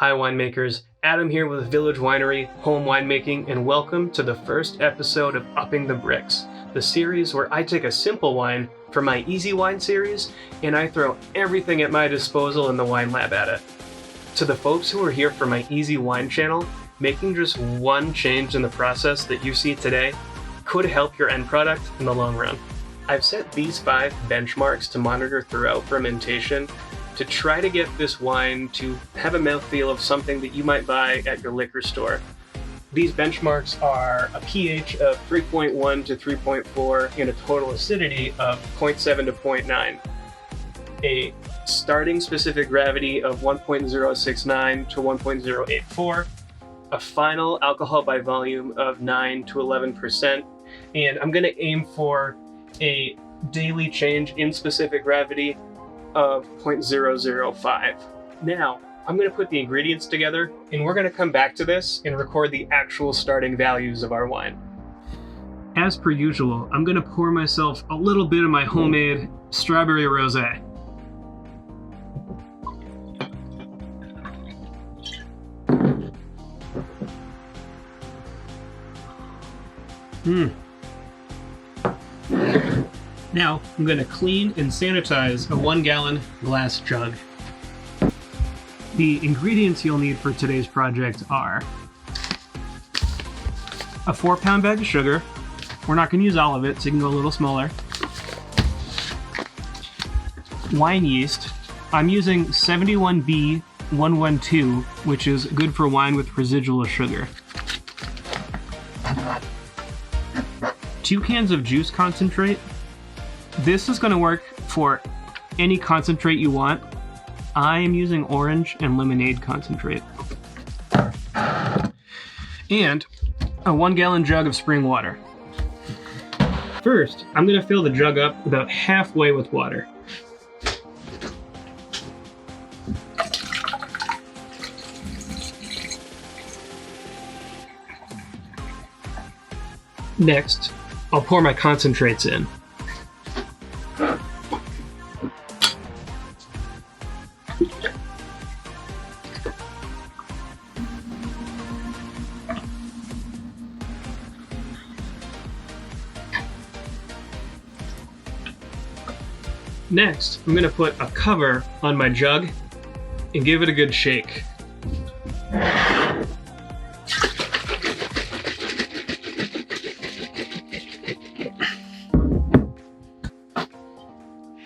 Hi winemakers, Adam here with Village Winery, Home Winemaking, and welcome to the first episode of Upping the Brix, the series where I take a simple wine from my Easy Wine series and I throw everything at my disposal in the wine lab at it. To the folks who are here for my Easy Wine channel, making just one change in the process that you see today could help your end product in the long run. I've set these 5 benchmarks to monitor throughout fermentation to try to get this wine to have a mouthfeel of something that you might buy at your liquor store. These benchmarks are a pH of 3.1 to 3.4 and a total acidity of 0.7 to 0.9. A starting specific gravity of 1.069 to 1.084, a final alcohol by volume of 9 to 11%, and I'm going to aim for a daily change in specific gravity of 0.005. Now, I'm going to put the ingredients together, and we're going to come back to this and record the actual starting values of our wine. As per usual, I'm going to pour myself a little bit of my homemade strawberry rosé. Now, I'm going to clean and sanitize a 1-gallon glass jug. The ingredients you'll need for today's project are a 4-pound bag of sugar. We're not going to use all of it, so you can go a little smaller. Wine yeast. I'm using 71B112, which is good for wine with residual sugar. 2 cans of juice concentrate. This is going to work for any concentrate you want. I am using orange and lemonade concentrate. And a 1-gallon jug of spring water. First, I'm going to fill the jug up about halfway with water. Next, I'll pour my concentrates in. Next, I'm going to put a cover on my jug and give it a good shake.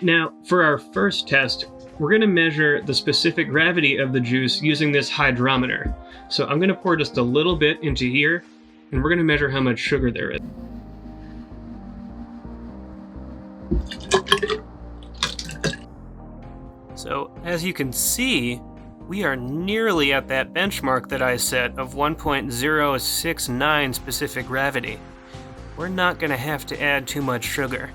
Now, for our first test, we're going to measure the specific gravity of the juice using this hydrometer. So I'm going to pour just a little bit into here, and we're going to measure how much sugar there is. So, as you can see, we are nearly at that benchmark that I set of 1.069 specific gravity. We're not going to have to add too much sugar.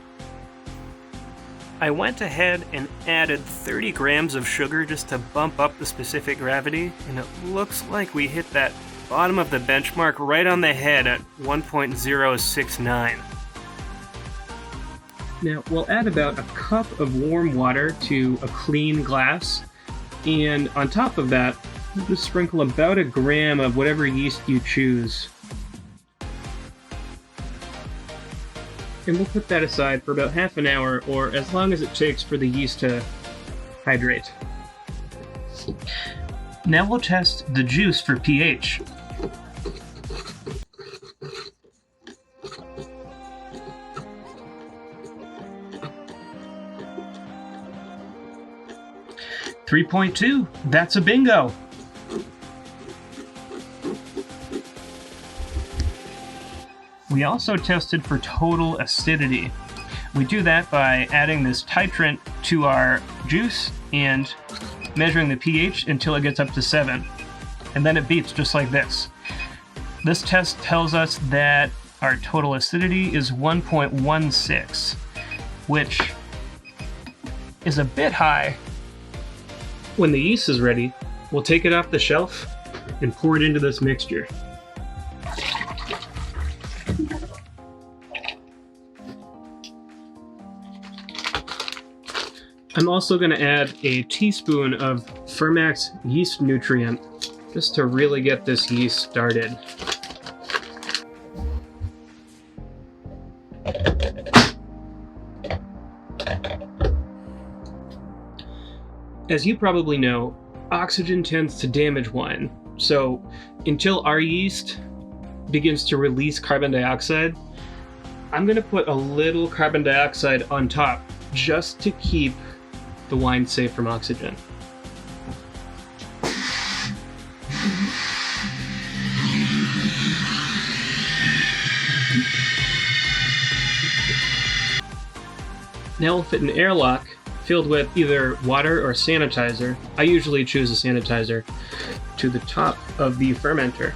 I went ahead and added 30 grams of sugar just to bump up the specific gravity, and it looks like we hit that bottom of the benchmark right on the head at 1.069. Now, we'll add about a cup of warm water to a clean glass, and on top of that, we'll just sprinkle about a gram of whatever yeast you choose. And we'll put that aside for about half an hour, or as long as it takes for the yeast to hydrate. Now we'll test the juice for pH. .2, that's a bingo! We also tested for total acidity. We do that by adding this titrant to our juice and measuring the pH until it gets up to 7. And then it beeps just like this. This test tells us that our total acidity is 1.16, which is a bit high. When the yeast is ready, we'll take it off the shelf and pour it into this mixture. I'm also going to add a teaspoon of Fermax Yeast Nutrient just to really get this yeast started. As you probably know, oxygen tends to damage wine. So until our yeast begins to release carbon dioxide, I'm going to put a little carbon dioxide on top just to keep the wine safe from oxygen. Now we'll fit an airlock filled with either water or sanitizer. I usually choose a sanitizer, to the top of the fermenter.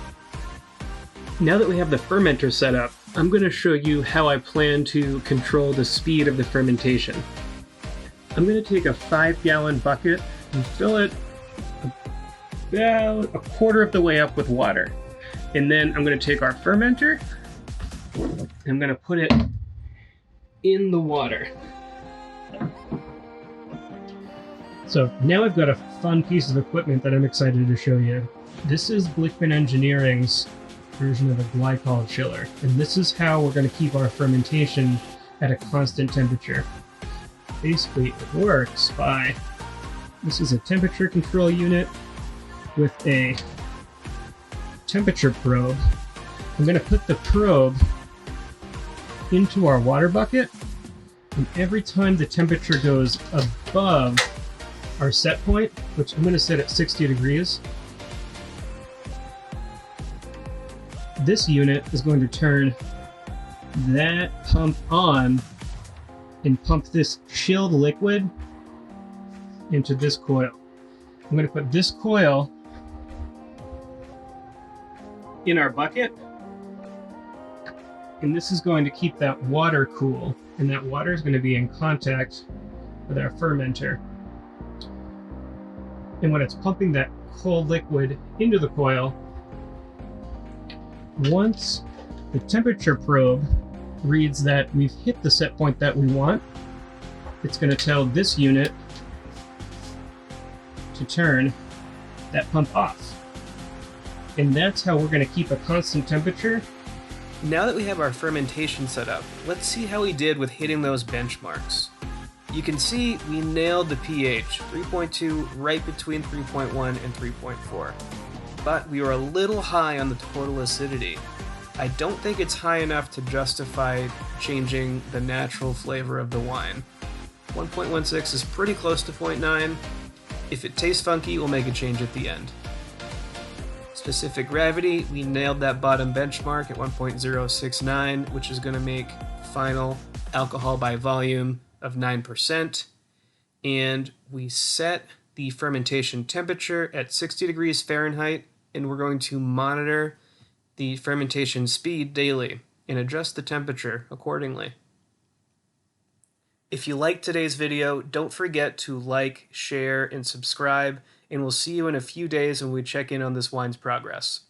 Now that we have the fermenter set up, I'm going to show you how I plan to control the speed of the fermentation. I'm going to take a 5-gallon bucket and fill it about a quarter of the way up with water. And then I'm going to take our fermenter and I'm going to put it in the water. So now I've got a fun piece of equipment that I'm excited to show you. This is Blichmann Engineering's version of a glycol chiller, and this is how we're going to keep our fermentation at a constant temperature. Basically, it works by, this is a temperature control unit with a temperature probe. I'm going to put the probe into our water bucket, and every time the temperature goes above our set point, which I'm going to set at 60 degrees, this unit is going to turn that pump on and pump this chilled liquid into this coil. I'm going to put this coil in our bucket, and this is going to keep that water cool, and that water is going to be in contact with our fermenter. And when it's pumping that cold liquid into the coil, once the temperature probe reads that we've hit the set point that we want, it's going to tell this unit to turn that pump off. And that's how we're going to keep a constant temperature. Now that we have our fermentation set up, let's see how we did with hitting those benchmarks. You can see we nailed the pH, 3.2, right between 3.1 and 3.4. But we were a little high on the total acidity. I don't think it's high enough to justify changing the natural flavor of the wine. 1.16 is pretty close to 0.9. If it tastes funky, we'll make a change at the end. Specific gravity, we nailed that bottom benchmark at 1.069, which is going to make final alcohol by volume of 9%. And we set the fermentation temperature at 60 degrees Fahrenheit, and we're going to monitor the fermentation speed daily and adjust the temperature accordingly. If you liked today's video, don't forget to like, share, and subscribe, and we'll see you in a few days when we check in on this wine's progress.